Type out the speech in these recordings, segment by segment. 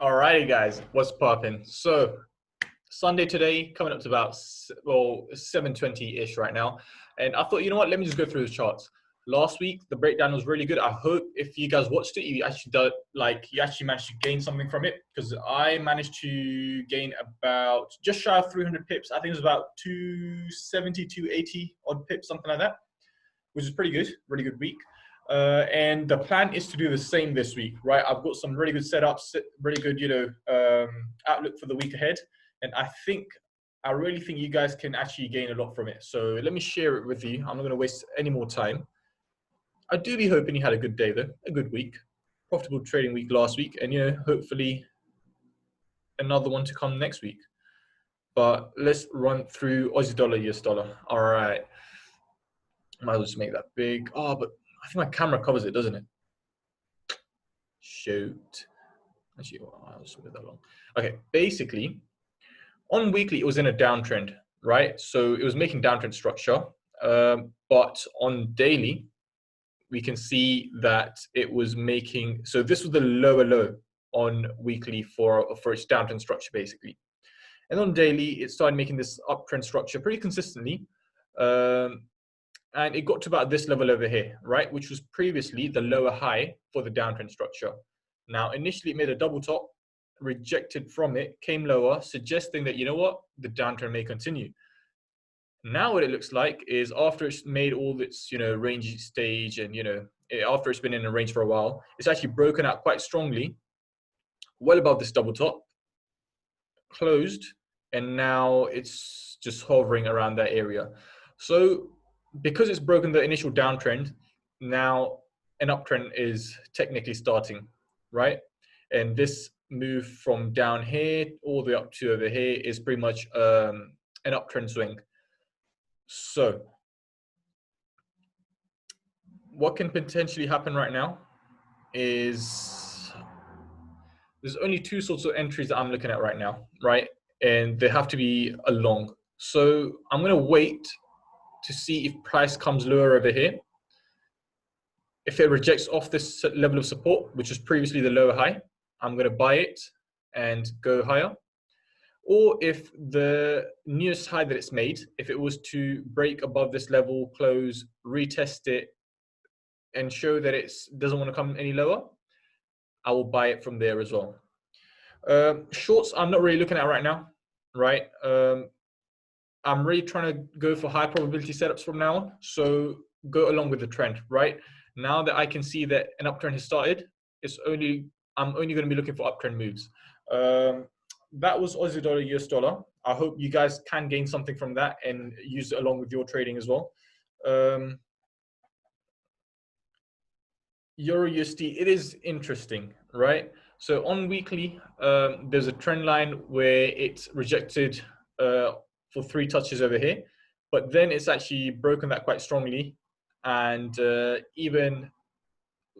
Alrighty, guys, what's poppin'? So Sunday today, coming up to about 7:20 ish right now, and I thought, you know what? Let me just go through the charts. Last week, the breakdown was really good. I hope if you guys watched it, you actually you actually managed to gain something from it because I managed to gain about just shy of 300 pips. I think it was about 270, 280 odd pips, something like that, which is pretty good, really good week. And the plan is to do the same this week, right? I've got some really good setups, really good, outlook for the week ahead. And I really think you guys can actually gain a lot from it. So let me share it with you. I'm not going to waste any more time. I do be hoping you had a good day though, a good week, profitable trading week last week, and hopefully another one to come next week. But let's run through Aussie dollar, US dollar. All right. Might as well just make that big. Oh, but I think my camera covers it, doesn't it? Shoot. Actually, I'll just move that along. Okay, basically, on weekly, it was in a downtrend, right? So it was making downtrend structure. But on daily, we can see that it was making, so this was the lower low on weekly for its downtrend structure, basically. And on daily, it started making this uptrend structure pretty consistently. And it got to about this level over here, right? Which was previously the lower high for the downtrend structure. Now, initially it made a double top, rejected from it, came lower, suggesting that, you know what, the downtrend may continue. Now what it looks like is after it's made all its, range stage and, after it's been in a range for a while, it's actually broken out quite strongly, well above this double top, closed, and now it's just hovering around that area. So because it's broken the initial downtrend, now an uptrend is technically starting, right? And this move from down here all the way up to over here is pretty much an uptrend swing. So what can potentially happen right now is there's only two sorts of entries that I'm looking at right now, right? And they have to be a long. So I'm going to wait to see if price comes lower over here. If it rejects off this level of support, which is previously the lower high, I'm going to buy it and go higher. Or if the newest high that it's made, if it was to break above this level, close, retest it, and show that it doesn't want to come any lower, I will buy it from there as well. Shorts, I'm not really looking at right now, right? I'm really trying to go for high probability setups from now on. So go along with the trend, right? Now that I can see that an uptrend has started, I'm only going to be looking for uptrend moves. That was Aussie dollar, US dollar. I hope you guys can gain something from that and use it along with your trading as well. Euro USD, it is interesting, right? So on weekly, there's a trend line where it's rejected for 3 touches over here, but then it's actually broken that quite strongly, and even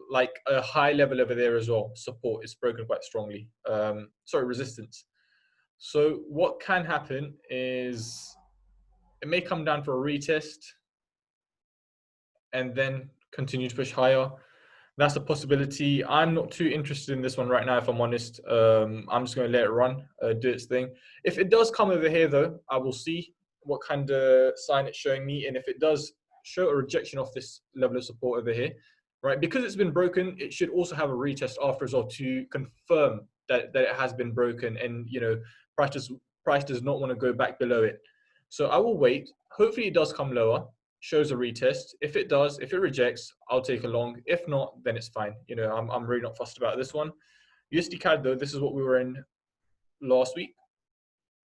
like a high level over there as well, support is broken quite strongly. Resistance. So what can happen is it may come down for a retest and then continue to push higher. That's a possibility. I'm not too interested in this one right now, if I'm honest. I'm just going to let it run, do its thing. If it does come over here, though, I will see what kind of sign it's showing me. And if it does show a rejection of this level of support over here, right, because it's been broken, it should also have a retest after as well to confirm that it has been broken. And, price does not want to go back below it. So I will wait. Hopefully it does come lower, shows a retest. If it does, if it rejects, I'll take a long. If not, then it's fine. I'm really not fussed about this one. USD CAD though, this is what we were in last week.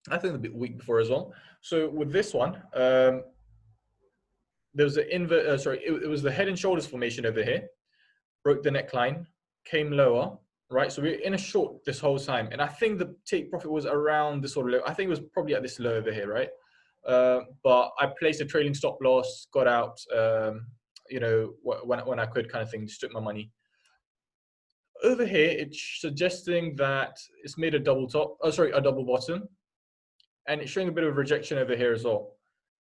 I think the week before as well. So with this one, there was an it was the head and shoulders formation over here, broke the neckline, came lower, right? So we're in a short this whole time, and I think the take profit was around this sort of low. I think it was probably at this low over here, right? But I placed a trailing stop loss, got out, when I could, kind of thing, just took my money. Over here, it's suggesting that it's made a double top, a double bottom, and it's showing a bit of rejection over here as well.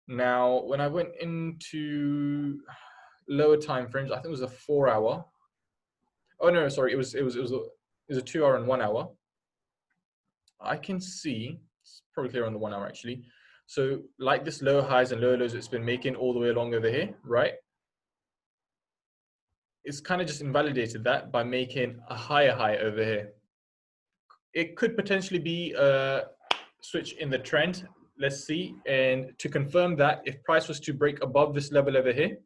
Now, when I went into lower time frames, I think it was a 4 hour. Oh no, sorry, it was a 2 hour and 1 hour. I can see, it's probably clear on the 1 hour actually. So like this low highs and low lows it's been making all the way along over here, right? It's kind of just invalidated that by making a higher high over here. It could potentially be a switch in the trend. Let's see. And to confirm that, if price was to break above this level over here,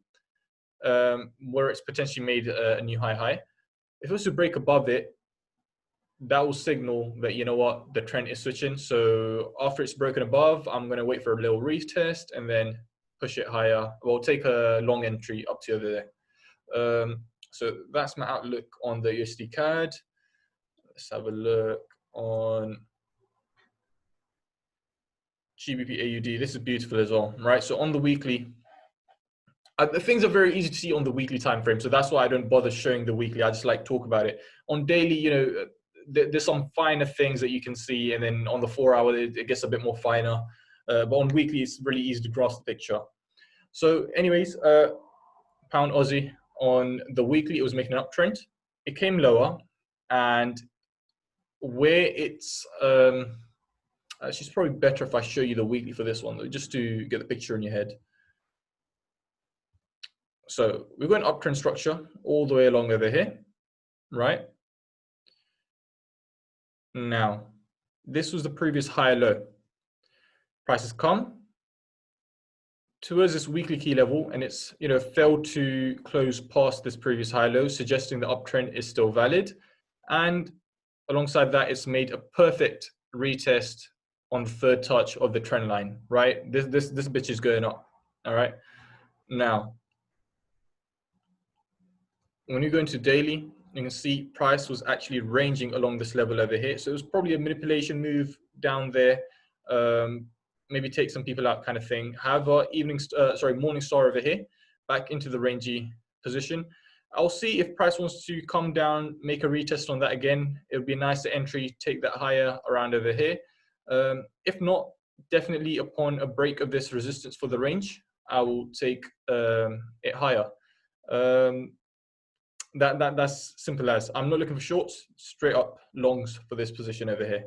where it's potentially made a new high, if it was to break above it, that will signal that, you know what, the trend is switching. So after it's broken above, I'm going to wait for a little retest and then push it higher. We'll take a long entry up to over there. So that's my outlook on the USD CAD. Let's have a look on GBP AUD. This is beautiful as well, right? So on the weekly, the things are very easy to see on the weekly time frame. So that's why I don't bother showing the weekly. I just like talk about it. On daily, you know, there's some finer things that you can see, and then on the 4 hour, it gets a bit more finer. But on weekly, it's really easy to grasp the picture. So anyways, pound Aussie on the weekly, it was making an uptrend. It came lower, and where it's actually, it's probably better if I show you the weekly for this one, though, just to get the picture in your head. So we've got an uptrend structure all the way along over here, right? Now, this was the previous higher low. Prices come towards this weekly key level, and it's, you know, failed to close past this previous high low, suggesting the uptrend is still valid. And alongside that, it's made a perfect retest on the third touch of the trend line, right? This bitch is going up. All right. Now, when you go into daily, you can see price was actually ranging along this level over here. So it was probably a manipulation move down there. Maybe take some people out kind of thing. However, morning star over here, back into the rangy position. I'll see if price wants to come down, make a retest on that again. It would be nice to entry, take that higher around over here. If not, definitely upon a break of this resistance for the range, I will take it higher. That's simple as. I'm not looking for shorts, straight up longs for this position over here.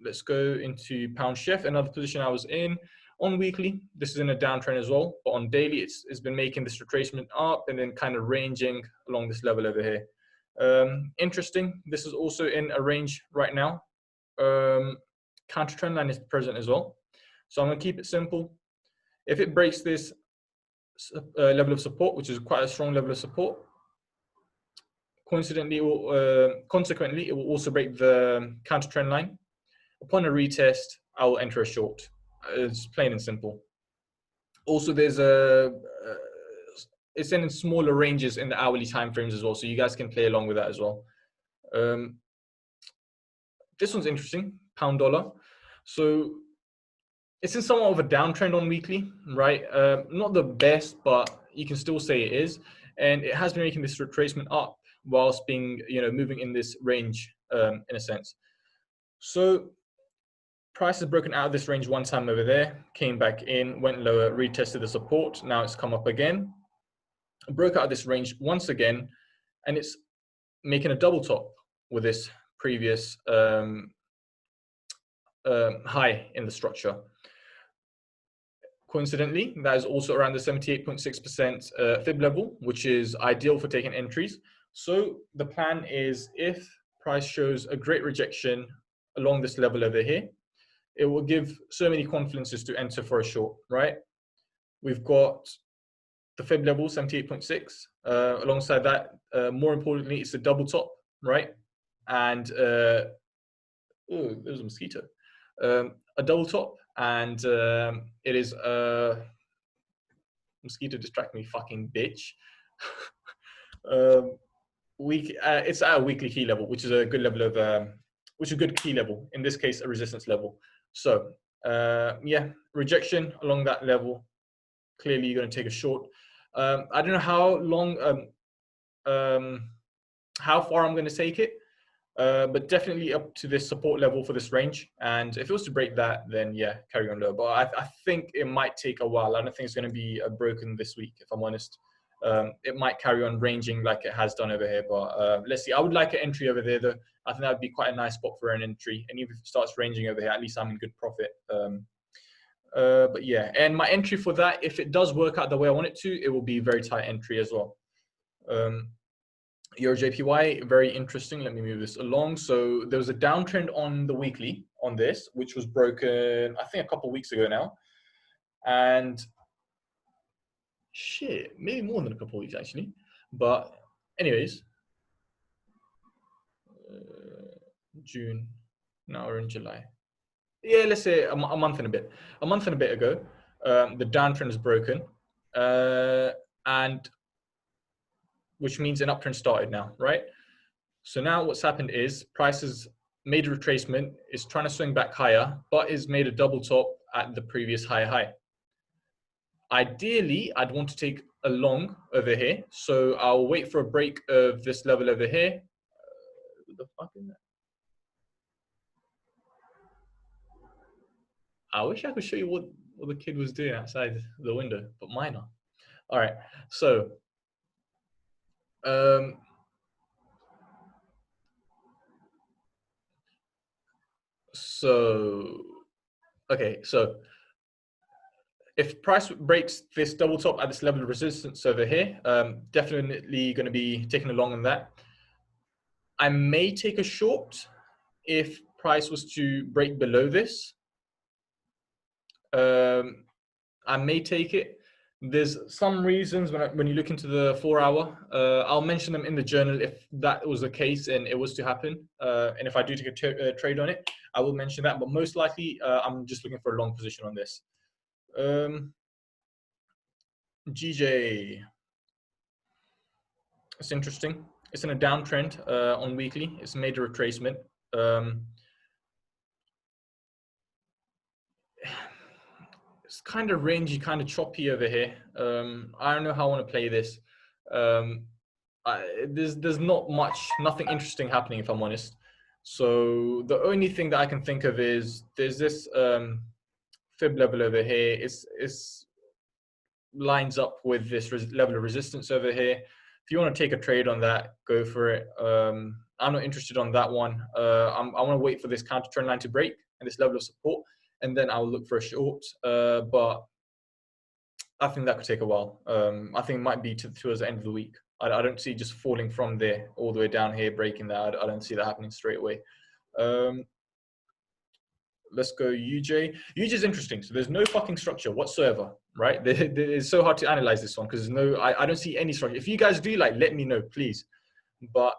Let's go into pound chef, another position I was in. On weekly, this is in a downtrend as well, but on daily, it's been making this retracement up and then kind of ranging along this level over here. Interesting, this is also in a range right now. Counter trend line is present as well. So I'm gonna keep it simple. If it breaks this level of support, which is quite a strong level of support, consequently, it will also break the counter trend line. Upon a retest, I will enter a short. It's plain and simple. Also, there's it's in smaller ranges in the hourly time frames as well, so you guys can play along with that as well. This one's interesting, pound dollar. So it's in somewhat of a downtrend on weekly, right? Not the best, but you can still say it is, and it has been making this retracement up whilst being, you know, moving in this range in a sense. So price has broken out of this range one time over there, came back in, went lower, retested the support. Now it's come up again, broke out of this range once again, and it's making a double top with this previous high in the structure. Coincidentally, that is also around the 78.6% fib level, which is ideal for taking entries. So the plan is, if price shows a great rejection along this level over here, it will give so many confidences to enter for a short, right? We've got the fib level, 78.6. Alongside that, more importantly, it's a double top, right? And, oh, there's a mosquito. A double top, and it is a mosquito distract me, fucking bitch. It's at a weekly key level, which is a good level of, which is a good key level. In this case, a resistance level. So yeah, rejection along that level. Clearly, you're going to take a short. I don't know how long, how far I'm going to take it. But definitely up to this support level for this range. And if it was to break that, then yeah, carry on low. But I think it might take a while. I don't think it's going to be broken this week, if I'm honest. it might carry on ranging like it has done over here. But let's see. I would like an entry over there, though. I think that would be quite a nice spot for an entry. And even if it starts ranging over here, at least I'm in good profit. But yeah, and my entry for that, if it does work out the way I want it to, it will be very tight entry as well. Euro JPY, very interesting. Let me move this along. So there was a downtrend on the weekly on this, which was broken, I think, a couple of weeks ago now. And shit, maybe more than a couple of weeks actually. But anyways, June, now we're in July. Yeah, let's say a month and a bit. A month and a bit ago, the downtrend is broken, and which means an uptrend started now, right? So now what's happened is prices made a retracement, is trying to swing back higher, but is made a double top at the previous high. Ideally, I'd want to take a long over here. So I'll wait for a break of this level over here. What the fuck is that? I wish I could show you what the kid was doing outside the window, but minor. All right, so okay, so if price breaks this double top at this level of resistance over here, definitely going to be taking a long on that. I may take a short if price was to break below this. I may take it. There's some reasons when you look into the 4 hour, I'll mention them in the journal if that was the case and it was to happen. And if I do take a trade on it, I will mention that. But most likely, I'm just looking for a long position on this. GJ, it's interesting. It's in a downtrend on weekly. It's made a retracement. It's kind of rangy, kind of choppy over here. I don't know how I want to play this. There's not much, nothing interesting happening, if I'm honest. So the only thing that I can think of is there's this fib level over here. It's lines up with this level of resistance over here. If you want to take a trade on that, go for it. I'm not interested on that one. I want to wait for this counter trend line to break and this level of support, and then I'll look for a short. But I think that could take a while. I think it might be towards the end of the week. I don't see just falling from there all the way down here, breaking that. I don't see that happening straight away. Let's go UJ. UJ is interesting. So there's no fucking structure whatsoever, right? It's so hard to analyze this one because I don't see any structure. If you guys do, like, let me know, please. But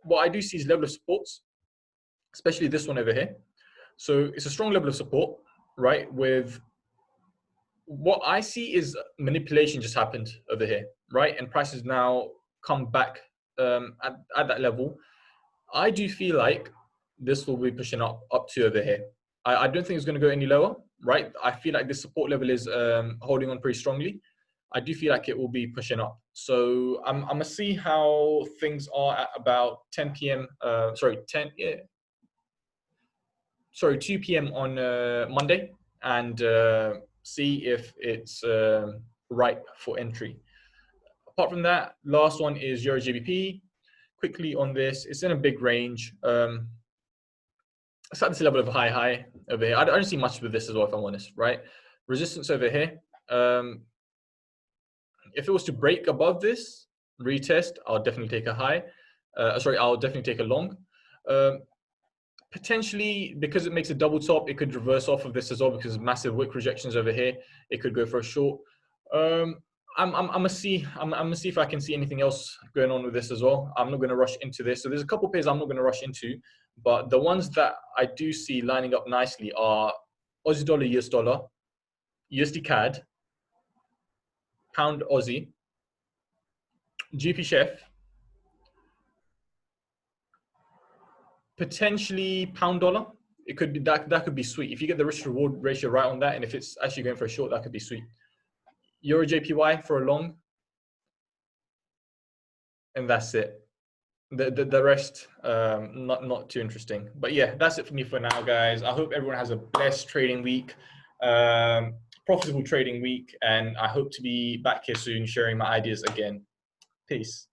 what I do see is level of supports, especially this one over here. So it's a strong level of support, right? With what I see is manipulation just happened over here, right? And prices now come back at that level. I do feel like this will be pushing up to over here. I don't think it's going to go any lower, right? I feel like this support level is holding on pretty strongly. I do feel like it will be pushing up. So I'm going to see how things are at about 10 p.m. 2 p.m. on Monday, and see if it's ripe for entry. Apart from that, last one is Euro GBP. Quickly on this, it's in a big range. It's at this level of high over here. I don't see much with this as well, if I'm honest, right? Resistance over here. If it was to break above this, retest, I'll definitely take a high. I'll definitely take a long. Potentially, because it makes a double top, it could reverse off of this as well because massive wick rejections over here. It could go for a short. I'm gonna see if I can see anything else going on with this as well. I'm not gonna rush into this. So there's a couple pairs I'm not gonna rush into, but the ones that I do see lining up nicely are Aussie dollar, US dollar, USD CAD, pound Aussie, GP Chef, potentially pound dollar. It could be that could be sweet if you get the risk reward ratio right on that, and if it's actually going for a short, that could be sweet. Euro JPY for a long, and that's it. The rest, not too interesting. But yeah, that's it for me for now, guys. I hope everyone has a blessed trading week. profitable trading week, and I hope to be back here soon sharing my ideas again. Peace.